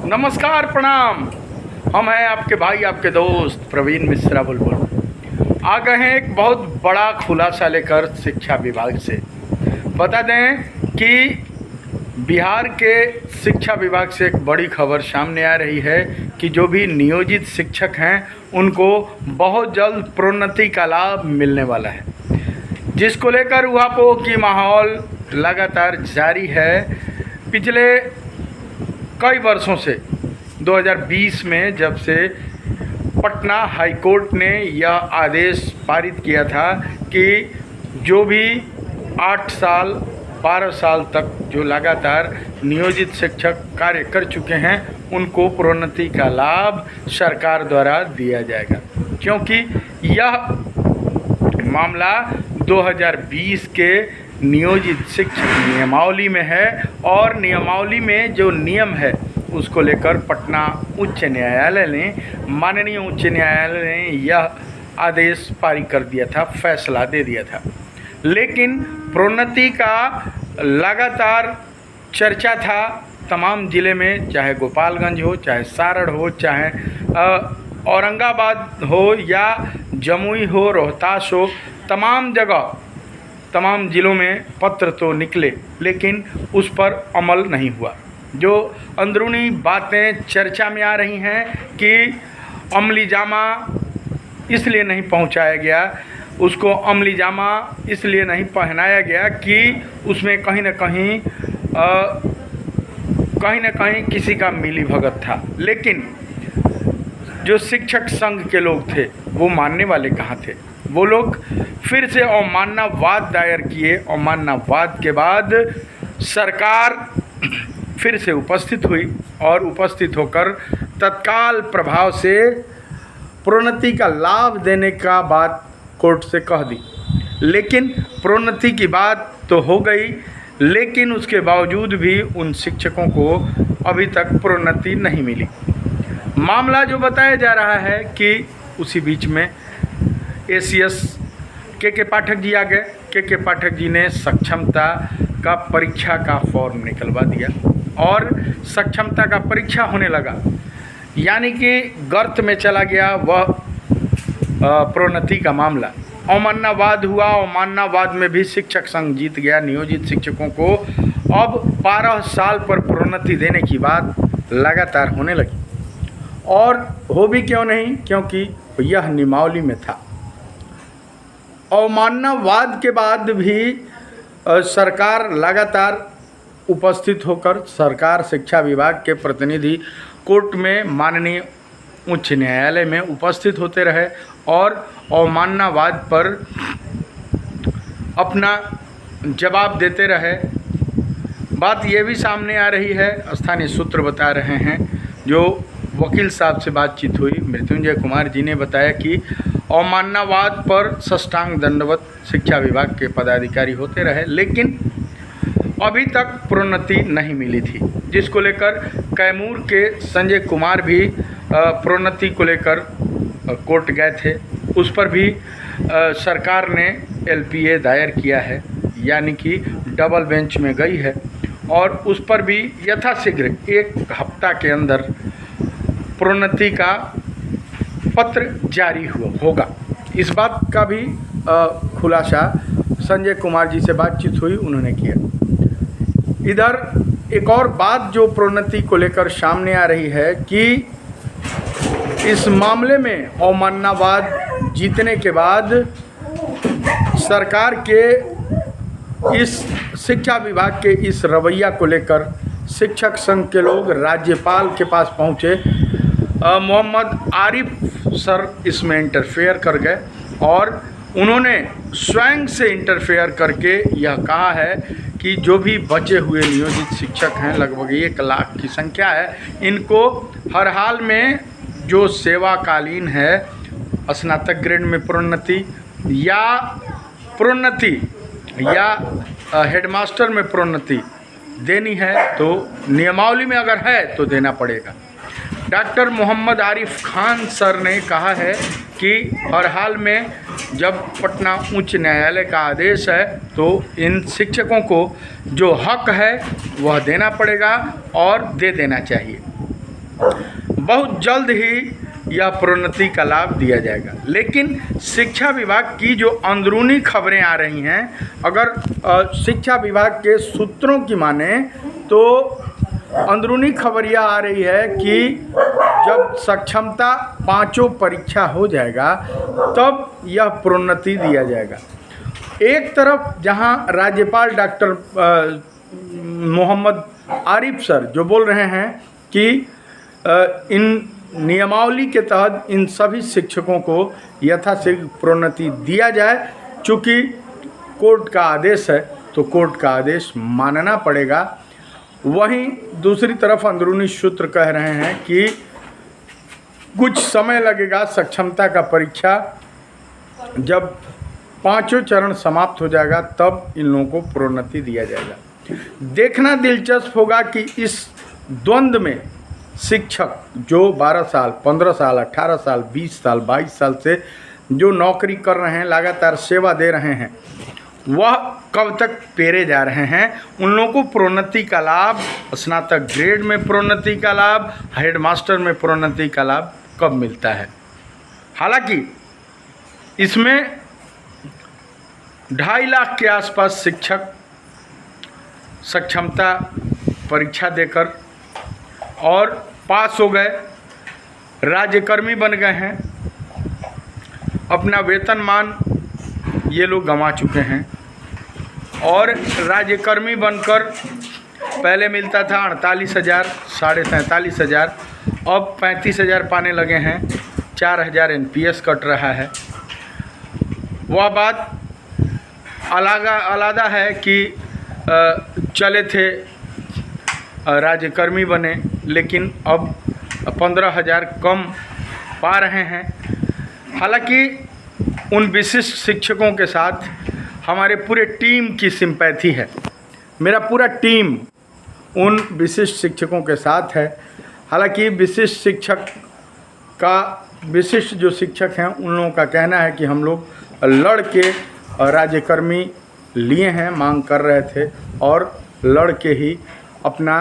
नमस्कार, प्रणाम। हम हैं आपके भाई, आपके दोस्त प्रवीण मिश्रा बुलबुल। आ गए हैं एक बहुत बड़ा खुलासा लेकर शिक्षा विभाग से। बता दें कि बिहार के शिक्षा विभाग से एक बड़ी खबर सामने आ रही है कि जो भी नियोजित शिक्षक हैं उनको बहुत जल्द प्रोन्नति का लाभ मिलने वाला है, जिसको लेकर उहापोह की माहौल लगातार जारी है। पिछले कई वर्षों से 2020 में जब से पटना हाई कोर्ट ने यह आदेश पारित किया था कि जो भी 8 साल 12 साल तक जो लगातार नियोजित शिक्षक कार्य कर चुके हैं उनको प्रोन्नति का लाभ सरकार द्वारा दिया जाएगा, क्योंकि यह मामला 2020 के नियोजित शिक्षक नियमावली में है और नियमावली में जो नियम है उसको लेकर पटना उच्च न्यायालय ने, माननीय उच्च न्यायालय ने यह आदेश पारित कर दिया था, फैसला दे दिया था। लेकिन प्रोन्नति का लगातार चर्चा था तमाम ज़िले में, चाहे गोपालगंज हो, चाहे सारण हो, चाहे औरंगाबाद हो या जमुई हो, रोहतास हो, तमाम जगह तमाम ज़िलों में पत्र तो निकले, लेकिन उस पर अमल नहीं हुआ। जो अंदरूनी बातें चर्चा में आ रही हैं कि अमली जामा इसलिए नहीं पहुंचाया गया, उसको अमली जामा इसलिए नहीं पहनाया गया कि उसमें कहीं न कहीं किसी का मिली भगत था। लेकिन जो शिक्षक संघ के लोग थे वो मानने वाले कहाँ थे? वो लोग फिर से अवमाननावाद दायर किए। अवमाननावाद के बाद सरकार फिर से उपस्थित हुई और उपस्थित होकर तत्काल प्रभाव से प्रोन्नति का लाभ देने का बात कोर्ट से कह दी। लेकिन प्रोन्नति की बात तो हो गई, लेकिन उसके बावजूद भी उन शिक्षकों को अभी तक प्रोन्नति नहीं मिली। मामला जो बताया जा रहा है कि उसी बीच में एसीएस के पाठक जी आ गए। के पाठक जी ने सक्षमता का परीक्षा का फॉर्म निकलवा दिया और सक्षमता का परीक्षा होने लगा, यानी कि गर्त में चला गया वह प्रोन्नति का मामला। अवमाननावाद हुआ, अवमाननावाद में भी शिक्षक संघ जीत गया। नियोजित शिक्षकों को अब 12 साल पर प्रोन्नति देने की बात लगातार होने लगी, और हो भी क्यों नहीं, क्योंकि यह नियमावली में था। अवमाननावाद के बाद भी सरकार लगातार उपस्थित होकर, सरकार शिक्षा विभाग के प्रतिनिधि कोर्ट में, माननीय उच्च न्यायालय में उपस्थित होते रहे और अवमाननावाद पर अपना जवाब देते रहे। बात ये भी सामने आ रही है, स्थानीय सूत्र बता रहे हैं, जो वकील साहब से बातचीत हुई, मृत्युंजय कुमार जी ने बताया कि अवमाननावाद पर साष्टांग दंडवत शिक्षा विभाग के पदाधिकारी होते रहे, लेकिन अभी तक प्रोन्नति नहीं मिली थी, जिसको लेकर कैमूर के संजय कुमार भी प्रोन्नति को लेकर कोर्ट गए थे। उस पर भी सरकार ने एलपीए दायर किया है, यानी कि डबल बेंच में गई है, और उस पर भी यथाशीघ्र 1 हफ्ता के अंदर प्रोन्नति का पत्र जारी होगा। इस बात का भी खुलासा संजय कुमार जी से बातचीत हुई, उन्होंने किया। इधर एक और बात जो प्रोन्नति को लेकर सामने आ रही है कि इस मामले में अवमाननावाद जीतने के बाद सरकार के इस शिक्षा विभाग के इस रवैया को लेकर शिक्षक संघ के लोग राज्यपाल के पास पहुँचे। मोहम्मद आरिफ सर इसमें इंटरफेयर कर गए और उन्होंने स्वयं से इंटरफेयर करके यह कहा है कि जो भी बचे हुए नियोजित शिक्षक हैं, लगभग 1 लाख की संख्या है, इनको हर हाल में जो सेवाकालीन है, स्नातक ग्रेड में प्रोन्नति या हेडमास्टर में प्रोन्नति देनी है तो नियमावली में अगर है तो देना पड़ेगा। डॉक्टर मोहम्मद आरिफ खान सर ने कहा है कि हर हाल में जब पटना उच्च न्यायालय का आदेश है तो इन शिक्षकों को जो हक है वह देना पड़ेगा और दे देना चाहिए। बहुत जल्द ही यह प्रोन्नति का लाभ दिया जाएगा। लेकिन शिक्षा विभाग की जो अंदरूनी खबरें आ रही हैं, अगर शिक्षा विभाग के सूत्रों की माने तो अंदरूनी खबर यह आ रही है कि जब सक्षमता पांचों परीक्षा हो जाएगा तब यह प्रोन्नति दिया जाएगा। एक तरफ जहां राज्यपाल डॉक्टर मोहम्मद आरिफ सर जो बोल रहे हैं कि इन नियमावली के तहत इन सभी शिक्षकों को यथाशीघ्र प्रोन्नति दिया जाए, चूँकि कोर्ट का आदेश है तो कोर्ट का आदेश मानना पड़ेगा। वहीं दूसरी तरफ अंदरूनी सूत्र कह रहे हैं कि कुछ समय लगेगा, सक्षमता का परीक्षा जब पांचों चरण समाप्त हो जाएगा तब इन लोगों को प्रोन्नति दिया जाएगा। देखना दिलचस्प होगा कि इस द्वंद्व में शिक्षक जो 12 साल, 15 साल, 18 साल, 20 साल, 22 साल से जो नौकरी कर रहे हैं, लगातार सेवा दे रहे हैं, वह कब तक पेरे जा रहे हैं। उन लोगों को प्रोन्नति का लाभ, स्नातक ग्रेड में प्रोन्नति का लाभ, हेडमास्टर में प्रोन्नति का लाभ कब मिलता है। हालांकि इसमें 2.5 लाख के आसपास शिक्षक सक्षमता परीक्षा देकर और पास हो गए, राज्यकर्मी बन गए हैं, अपना वेतनमान ये लोग गंवा चुके हैं। और राज्यकर्मी बनकर पहले मिलता था 48,000, 47,500, अब 35,000 पाने लगे हैं, 4,000 NPS कट रहा है। वह बात अलग है कि चले थे राज्यकर्मी बने, लेकिन अब 15,000 कम पा रहे हैं। हालांकि उन विशिष्ट शिक्षकों के साथ हमारे पूरे टीम की सिंपैथी है। मेरा पूरा टीम उन विशिष्ट शिक्षकों के साथ है। हालांकि विशिष्ट जो शिक्षक हैं उन लोगों का कहना है कि हम लोग लड़ के राज्यकर्मी लिए हैं, मांग कर रहे थे और लड़ के ही अपना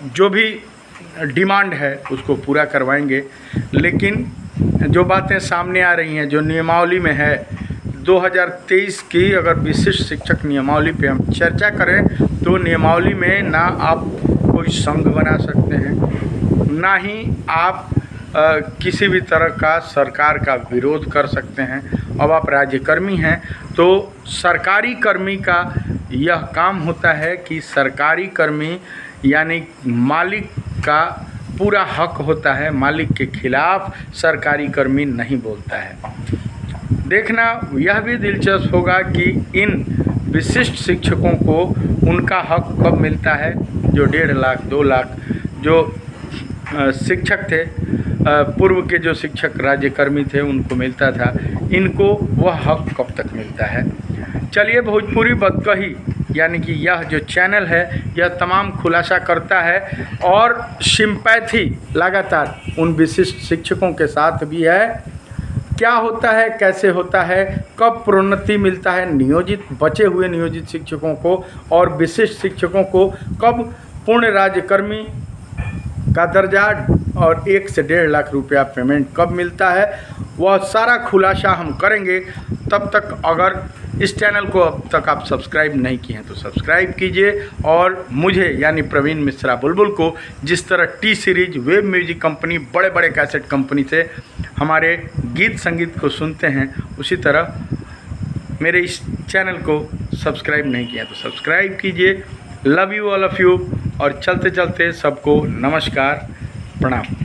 जो भी डिमांड है उसको पूरा करवाएंगे। लेकिन जो बातें सामने आ रही हैं, जो नियमावली में है 2023 की, अगर विशिष्ट शिक्षक नियमावली पे हम चर्चा करें तो नियमावली में ना आप कोई संघ बना सकते हैं, ना ही आप किसी भी तरह का सरकार का विरोध कर सकते हैं। अब आप राज्यकर्मी हैं तो सरकारी कर्मी का यह काम होता है कि सरकारी कर्मी यानी मालिक का पूरा हक होता है, मालिक के खिलाफ सरकारी कर्मी नहीं बोलता है। देखना यह भी दिलचस्प होगा कि इन विशिष्ट शिक्षकों को उनका हक कब मिलता है। जो 1.5 लाख 2 लाख जो शिक्षक थे, पूर्व के जो शिक्षक राज्यकर्मी थे उनको मिलता था, इनको वह हक कब तक मिलता है। चलिए, भोजपुरी बतकही यानी कि यह जो चैनल है यह तमाम खुलासा करता है और सिंपैथी लगातार उन विशिष्ट शिक्षकों के साथ भी है। क्या होता है, कैसे होता है, कब प्रोन्नति मिलता है नियोजित बचे हुए नियोजित शिक्षकों को और विशिष्ट शिक्षकों को कब पूर्ण राज्यकर्मी का दर्जा और 1 से 1.5 लाख रुपया पेमेंट कब मिलता है, वह सारा खुलासा हम करेंगे। तब तक अगर इस चैनल को अब तक आप सब्सक्राइब नहीं किए हैं तो सब्सक्राइब कीजिए और मुझे यानी प्रवीण मिश्रा बुलबुल को जिस तरह T series, web music company, बड़े बड़े कैसेट कंपनी से हमारे गीत संगीत को सुनते हैं, उसी तरह मेरे इस चैनल को सब्सक्राइब नहीं किया तो सब्सक्राइब कीजिए। Love you all of you. और चलते चलते सबको नमस्कार, प्रणाम।